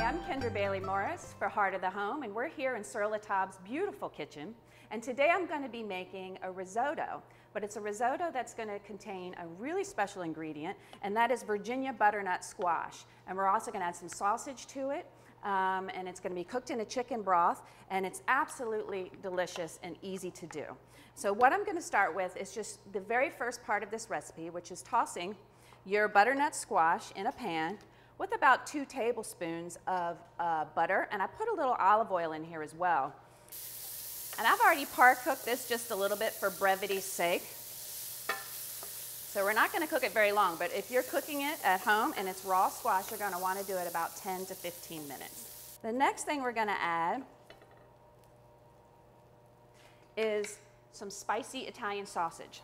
I'm Kendra Bailey Morris for Heart of the Home, and we're here in Sur La Table's beautiful kitchen. And today I'm going to be making a risotto, but it's a risotto that's going to contain a really special ingredient, and that is Virginia butternut squash. And we're also going to add some sausage to it, and it's going to be cooked in a chicken broth, and it's absolutely delicious and easy to do. So what I'm going to start with is just the very first part of this recipe, which is tossing your butternut squash in a pan with about 2 tablespoons of butter, and I put a little olive oil in here as well. And I've already par-cooked this just a little bit for brevity's sake. So we're not going to cook it very long, but if you're cooking it at home and it's raw squash, you're going to want to do it about 10 to 15 minutes. The next thing we're going to add is some spicy Italian sausage.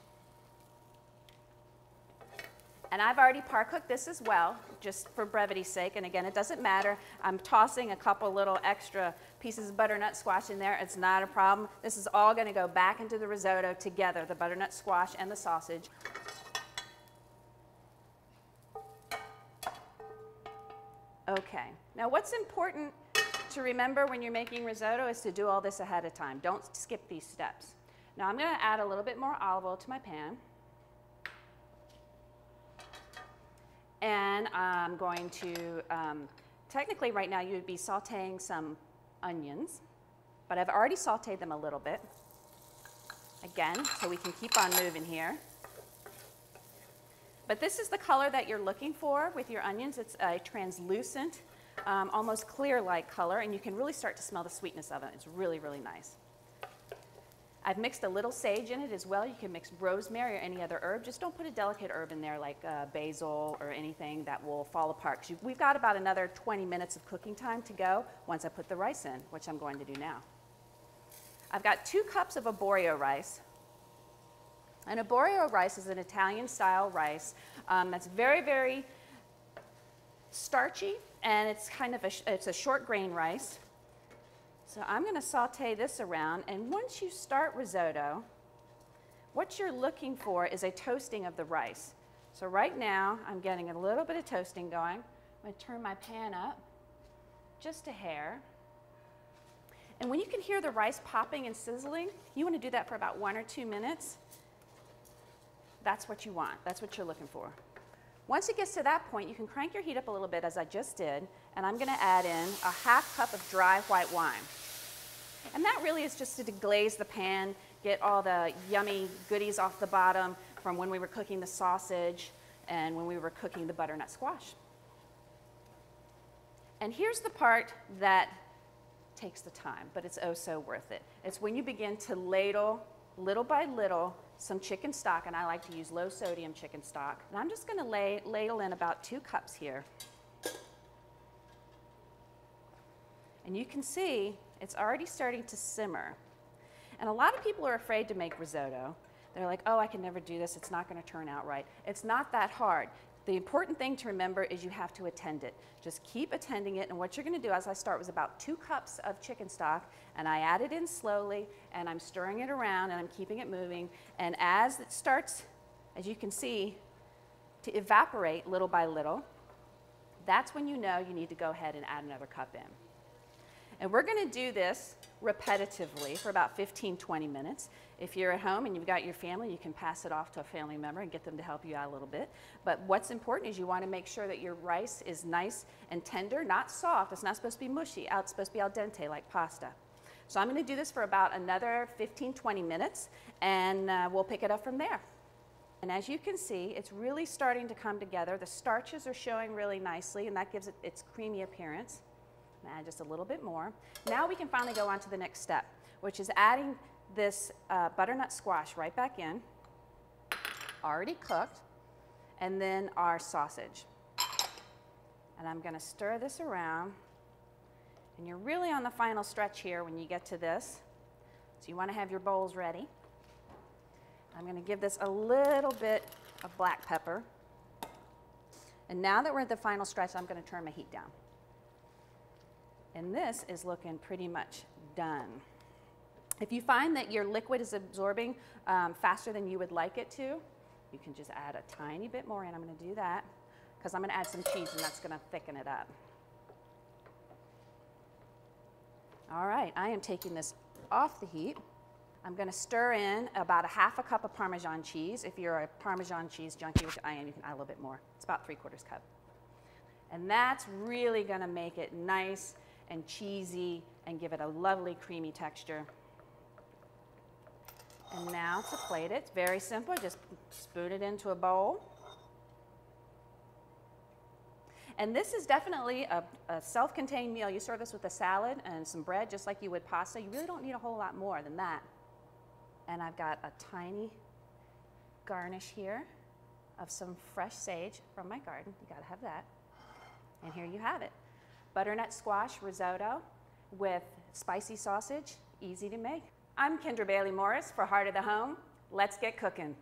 And I've already par-cooked this as well, just for brevity's sake. And again, it doesn't matter. I'm tossing a couple little extra pieces of butternut squash in there. It's not a problem. This is all going to go back into the risotto together, the butternut squash and the sausage. Okay. Now what's important to remember when you're making risotto is to do all this ahead of time. Don't skip these steps. Now I'm going to add a little bit more olive oil to my pan. And I'm going to, technically right now you would be sauteing some onions, but I've already sauteed them a little bit. Again, so we can keep on moving here. But this is the color that you're looking for with your onions. It's a translucent, almost clear-like color, and you can really start to smell the sweetness of it. It's really, really nice. I've mixed a little sage in it as well. You can mix rosemary or any other herb. Just don't put a delicate herb in there like basil or anything that will fall apart. We've got about another 20 minutes of cooking time to go once I put the rice in, which I'm going to do now. I've got 2 cups of arborio rice. And arborio rice is an Italian-style rice that's very, very starchy, and it's kind of it's a short grain rice. So I'm going to saute this around, and once you start risotto, what you're looking for is a toasting of the rice. So right now, I'm getting a little bit of toasting going. I'm going to turn my pan up just a hair. And when you can hear the rice popping and sizzling, you want to do that for about 1 or 2 minutes. That's what you want. That's what you're looking for. Once it gets to that point, you can crank your heat up a little bit, as I just did, and I'm going to add in a ½ cup of dry white wine. And that really is just to deglaze the pan, get all the yummy goodies off the bottom from when we were cooking the sausage and when we were cooking the butternut squash. And here's the part that takes the time, but it's oh so worth it. It's when you begin to ladle, little by little, some chicken stock, and I like to use low sodium chicken stock. And I'm just going to ladle in about 2 cups here. And you can see it's already starting to simmer. And a lot of people are afraid to make risotto. They're like, oh, I can never do this. It's not going to turn out right. It's not that hard. The important thing to remember is you have to attend it. Just keep attending it, and what you're going to do as I start was about 2 cups of chicken stock, and I add it in slowly, and I'm stirring it around, and I'm keeping it moving, and as it starts, as you can see, to evaporate little by little, that's when you know you need to go ahead and add another cup in. And we're going to do this repetitively for about 15-20 minutes. If you're at home and you've got your family, you can pass it off to a family member and get them to help you out a little bit. But what's important is you want to make sure that your rice is nice and tender, not soft. It's not supposed to be mushy. It's supposed to be al dente like pasta. So I'm going to do this for about another 15-20 minutes, and we'll pick it up from there. And as you can see, it's really starting to come together. The starches are showing really nicely, and that gives it its creamy appearance. Add just a little bit more. Now we can finally go on to the next step, which is adding this butternut squash right back in, already cooked, and then our sausage. And I'm going to stir this around, and you're really on the final stretch here when you get to this, so you want to have your bowls ready. I'm going to give this a little bit of black pepper, and now that we're at the final stretch, I'm going to turn my heat down. And this is looking pretty much done. If you find that your liquid is absorbing faster than you would like it to, you can just add a tiny bit more in. I'm going to do that because I'm going to add some cheese, and that's going to thicken it up. All right, I am taking this off the heat. I'm going to stir in about a half a cup of Parmesan cheese. If you're a Parmesan cheese junkie, which I am, you can add a little bit more. It's about 3/4 cup. And that's really going to make it nice and cheesy and give it a lovely creamy texture. And now to plate it, it's very simple. Just spoon it into a bowl. And this is definitely a self-contained meal. You serve this with a salad and some bread, just like you would pasta. You really don't need a whole lot more than that. And I've got a tiny garnish here of some fresh sage from my garden. You gotta have that. And here you have it. Butternut squash risotto with spicy sausage, easy to make. I'm Kendra Bailey Morris for Heart of the Home. Let's get cooking.